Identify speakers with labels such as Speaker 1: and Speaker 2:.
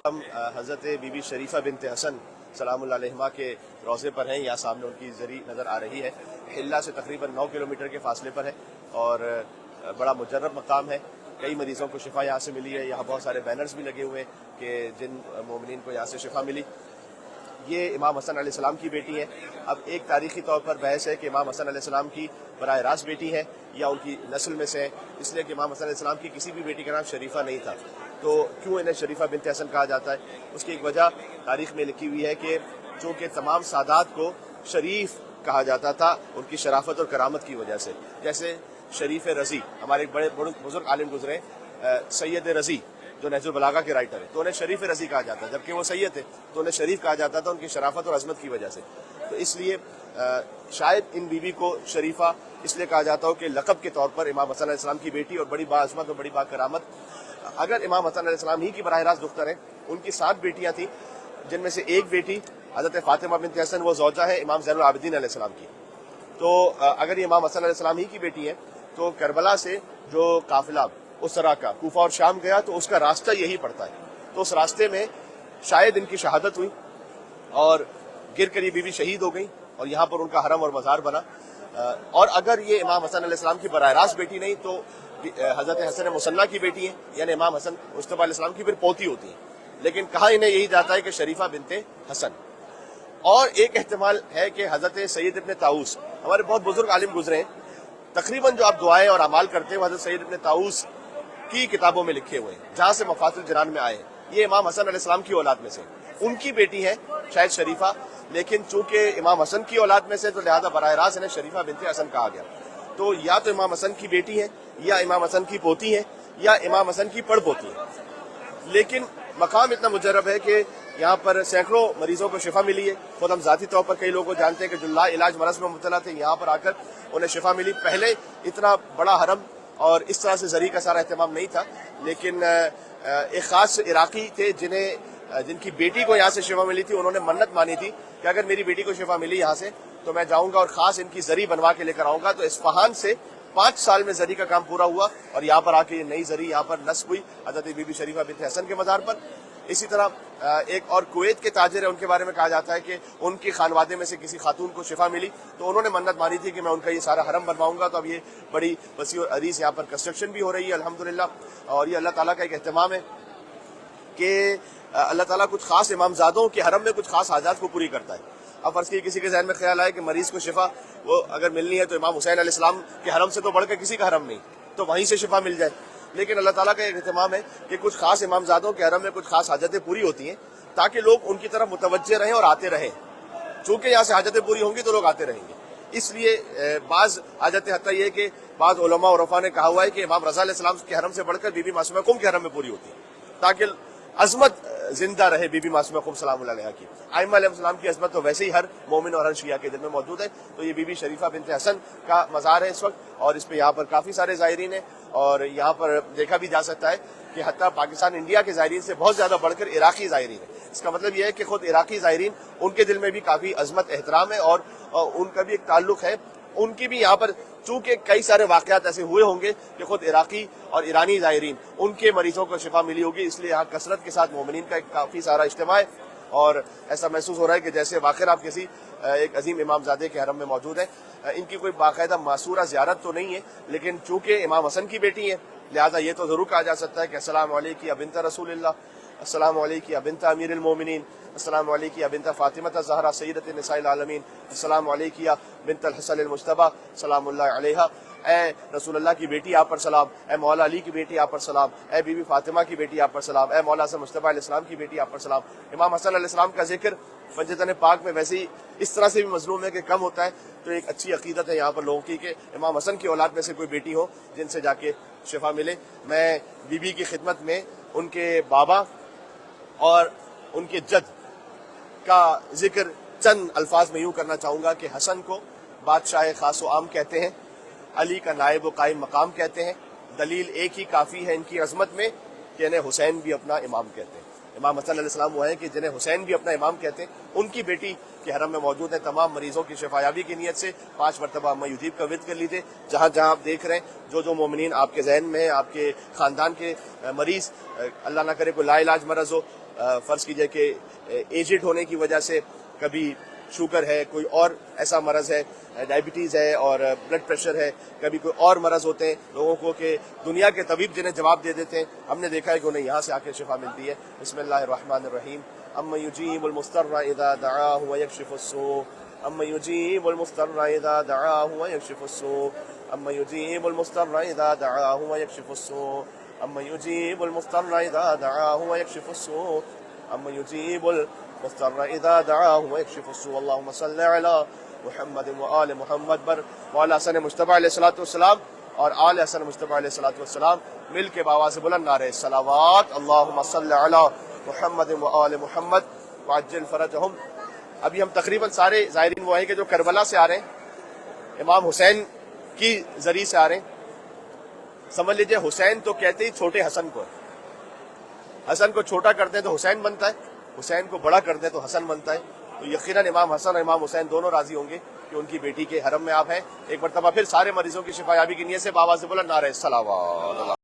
Speaker 1: ہم حضرت be be شریفہ بنت حسن سلام اللہ علیہما کے روضے پر ہیں. یہاں سامنے ان کی زری نظر آ رہی ہے. حلہ سے تقریباً 9 کلومیٹر کے فاصلے پر ہے اور بڑا مجرب مقام ہے. کئی مریضوں کو شفا یہاں سے ملی ہے. یہاں بہت سارے بینرز بھی لگے ہوئے ہیں کہ جن مومنین کو یہاں سے شفا ملی. یہ امام حسن علیہ السلام کی بیٹی ہے. اب ایک تاریخی طور پر بحث ہے کہ امام حسن علیہ السلام کی براہ راست بیٹی ہے یا ان کی نسل میں سے ہے، اس لیے کہ امام حسن علیہ السلام کی کسی بھی بیٹی کا نام شریفہ نہیں تھا، تو کیوں انہیں شریفہ بنت حسن کہا جاتا ہے؟ اس کی ایک وجہ تاریخ میں لکھی ہوئی ہے کہ چونکہ تمام سادات کو شریف کہا جاتا تھا ان کی شرافت اور کرامت کی وجہ سے. جیسے شریف رضی، ہمارے ایک بڑے بزرگ عالم گزرے سید رضی جو نہج البلاغہ کے رائٹر ہیں، تو انہیں شریف رضی کہا جاتا ہے، جبکہ وہ سید تھے تو انہیں شریف کہا جاتا تھا ان کی شرافت اور عظمت کی وجہ سے. تو اس لیے شاید ان بیوی کو شریفہ اس لیے کہا جاتا ہو کہ لقب کے طور پر امام حسن علیہ السلام کی بیٹی اور بڑی باعظمت اور بڑی باکرامت. اگر امام حسن علیہ السلام ہی کی براہ راست دختر ہیں، ان کی 7 بیٹیاں تھیں جن میں سے ایک بیٹی حضرت فاطمہ بنت حسن وہ زوجہ ہے امام زین العابدین علیہ السلام کی. تو اگر یہ امام حسن علیہ السلام ہی کی بیٹی ہے تو کربلا سے جو قافلہ اسرا کا کوفہ اور شام گیا تو اس کا راستہ یہی پڑتا ہے، تو اس راستے میں شاید ان کی شہادت ہوئی اور گر کر یہ بیوی شہید ہو گئی اور یہاں پر ان کا حرم اور مزار بنا. اور اگر یہ امام حسن علیہ السلام کی براہ راست بیٹی نہیں تو حضرت حسن مصنع کی بیٹی ہیں، یعنی امام حسن مصطفیٰ علیہ السلام کی پھر پوتی ہوتی ہیں، لیکن کہا انہیں یہی جاتا ہے کہ شریفہ بنت حسن. اور ایک احتمال ہے کہ حضرت سید ابن طاؤس، ہمارے بہت بزرگ عالم گزرے ہیں، تقریباً جو آپ دعائیں اور اعمال کرتے ہیں وہ حضرت سید ابن طاؤس کی کتابوں میں لکھے ہوئے ہیں جہاں سے مفات الجنان میں آئے ہیں. یہ امام حسن علیہ السلام کی اولاد میں سے ان کی بیٹی ہے شاید شریفہ، لیکن چونکہ امام حسن کی اولاد میں سے تو لہذا براہ راست انہیں شریفہ بنت حسن کہا گیا. تو یا تو امام حسن کی بیٹی ہے یا امام حسن کی پوتی ہے یا امام حسن کی پڑ پوتی ہے. لیکن مقام اتنا مجرب ہے کہ یہاں پر سینکڑوں مریضوں کو شفا ملی ہے. خود ہم ذاتی طور پر کئی لوگوں کو جانتے ہیں کہ جو لا علاج مرض میں مبتلا تھے، یہاں پر آ کر انہیں شفا ملی. پہلے اتنا بڑا حرم اور اس طرح سے زری کا سارا اہتمام نہیں تھا، لیکن ایک خاص عراقی تھے جن کی بیٹی کو یہاں سے شفا ملی تھی. انہوں نے منت مانی تھی کہ اگر میری بیٹی کو شفا ملی یہاں سے تو میں جاؤں گا اور خاص ان کی زری بنوا کے لے کر آؤں گا. تو اصفہان سے 5 سال میں زری کا کام پورا ہوا اور یہاں پر آ کے یہ نئی زری یہاں پر نصب ہوئی حضرت بی بی شریفہ بنت حسن کے مزار پر. اسی طرح ایک اور کویت کے تاجر ہیں، ان کے بارے میں کہا جاتا ہے کہ ان کی خانوادے میں سے کسی خاتون کو شفا ملی تو انہوں نے منت مانی تھی کہ میں ان کا یہ سارا حرم بنواؤں گا. تو اب یہ بڑی وسیع اور عریض یہاں پر کنسٹرکشن بھی ہو رہی ہے الحمدللہ. اور یہ اللہ تعالیٰ کا ایک اہتمام ہے کہ اللہ تعالیٰ کچھ خاص امامزادوں کے حرم میں کچھ خاص حاجات کو پوری کرتا ہے. اب فرض کیجیے کسی کے ذہن میں خیال آئے کہ مریض کو شفا وہ اگر ملنی ہے تو امام حسین علیہ السلام کے حرم سے تو بڑھ کر کسی کا حرم نہیں، تو وہیں سے شفا مل جائے. لیکن اللہ تعالیٰ کا ایک اہتمام ہے کہ کچھ خاص امامزادوں کے حرم میں کچھ خاص حاجتیں پوری ہوتی ہیں تاکہ لوگ ان کی طرف متوجہ رہیں اور آتے رہیں. چونکہ یہاں سے حاجتیں پوری ہوں گی تو لوگ آتے رہیں گے. اس لیے بعض حاجتیں حتیٰ یہ کہ بعض علماء اور عرفاء نے کہا ہوا ہے کہ امام رضا علیہ السلام کے حرم سے بڑھ کر بی بی معصومہ قم کے حرم میں پوری ہوتی ہے تاکہ عظمت زندہ رہے بی بی معصومہ قم سلام اللہ علیہ کی. ائمہ علیہ السلام کی عظمت تو ویسے ہی ہر مومن اور ہر شیعہ کے دل میں موجود ہے. تو یہ بی بی شریفہ بنت حسن کا مزار ہے اس وقت، اور اس پہ یہاں پر کافی سارے زائرین ہیں اور یہاں پر دیکھا بھی جا سکتا ہے کہ حتیٰ پاکستان انڈیا کے زائرین سے بہت زیادہ بڑھ کر عراقی زائرین ہیں. اس کا مطلب یہ ہے کہ خود عراقی زائرین ان کے دل میں بھی کافی عظمت احترام ہے اور ان کا بھی ایک تعلق ہے. ان کی بھی یہاں پر چونکہ کئی سارے واقعات ایسے ہوئے ہوں گے کہ خود عراقی اور ایرانی زائرین ان کے مریضوں کو شفا ملی ہوگی، اس لیے یہاں کثرت کے ساتھ مومنین کا ایک کافی سارا اجتماع ہے اور ایسا محسوس ہو رہا ہے کہ جیسے واقع آپ کسی ایک عظیم امام زادے کے حرم میں موجود ہیں. ان کی کوئی باقاعدہ معصورہ زیارت تو نہیں ہے، لیکن چونکہ امام حسن کی بیٹی ہے لہذا یہ تو ضرور کہا جا سکتا ہے کہ السلام علیکم یا بنت رسول اللہ، السلام علیکم یا بنت امیر المومنین، السلام علیکم یا بنت فاطمہ الزہرا سیدۃ النساء العالمین، السلام علیکم یا بنت الحسن المجتبی سلام اللہ علیہا. اے رسول اللہ کی بیٹی آپ پر سلام، اے مولا علی کی بیٹی آپ پر سلام، اے بی بی فاطمہ کی بیٹی آپ پر سلام، اے مولا حسن مصطفیٰ علیہ السلام کی بیٹی آپ پر سلام. امام حسن علیہ السلام کا ذکر فنجتن پاک میں ویسے ہی اس طرح سے بھی مظلوم ہے کہ کم ہوتا ہے. تو ایک اچھی عقیدت ہے یہاں پر لوگوں کی کہ امام حسن کی اولاد میں سے کوئی بیٹی ہو جن سے جا کے شفا ملے. میں بی بی کی خدمت میں ان کے بابا اور ان کے جد کا ذکر چند الفاظ میں یوں کرنا چاہوں گا کہ حسن کو بادشاہ خاص و عام کہتے ہیں، علی کا نائب و قائم مقام کہتے ہیں. دلیل ایک ہی کافی ہے ان کی عظمت میں کہ انہیں حسین بھی اپنا امام کہتے ہیں. امام حسن علیہ السلام وہ ہیں کہ جنہیں حسین بھی اپنا امام کہتے ہیں. ان کی بیٹی کے حرم میں موجود ہیں. تمام مریضوں کی شفایابی کی نیت سے 5 مرتبہ اما یجیب کا ورد کر لیجیے. جہاں جہاں آپ دیکھ رہے ہیں جو مومنین آپ کے ذہن میں ہیں، آپ کے خاندان کے مریض، اللہ نہ کرے کوئی لا علاج مرض ہو، فرض کیجئے کہ ایجڈ ہونے کی وجہ سے کبھی شوگر ہے، کوئی اور ایسا مرض ہے، ڈائبٹیز ہے اور بلڈ پریشر ہے، کبھی کوئی اور مرض ہوتے ہیں لوگوں کو کہ دنیا کے طبیب جنہیں جواب دے دیتے ہیں، ہم نے دیکھا ہے کہ انہیں یہاں سے آ کے شفا ملتی ہے۔ بسم اللہ الرحمن الرحیم۔ امن یجیب المضطر اذا دعاہ ویکشف السوء، امن یجیب المضطر اذا دعاہ ویکشف السوء، امن یجیب المضطر اذا دعاہ ویکشف السوء، امن یجیب المضطر اذا دعاہ ویکشف السوء، امن یجیب المضطر اذا دعاہ ویکشف السوء۔ اللہم صلی علی محمد وآل محمد پر مولا حسن مجتبی علیہ الصلوۃ والسلام اور آل حسن مجتبی علیہ الصلوۃ والسلام مل کے بآواز بلند نعرے صلوات، اللہم صلی علی محمد وآل محمد وعجل فرجہم۔ ابھی ہم تقریباً سارے زائرین وہ ہیں کہ جو کربلا سے آ رہے ہیں، امام حسین کی ذریعے سے آ رہے ہیں۔ سمجھ لیجئے حسین تو کہتے ہی چھوٹے حسن کو، حسن کو چھوٹا کرتے ہیں تو حسین بنتا ہے، حسین کو بڑا کرتے ہیں تو حسن بنتا ہے۔ تو یقیناً امام حسن اور امام حسین دونوں راضی ہوں گے کہ ان کی بیٹی کے حرم میں آپ ہیں۔ ایک مرتبہ پھر سارے مریضوں کی شفا یابی کی نیت سے بآواز بلند نعرے صلوات۔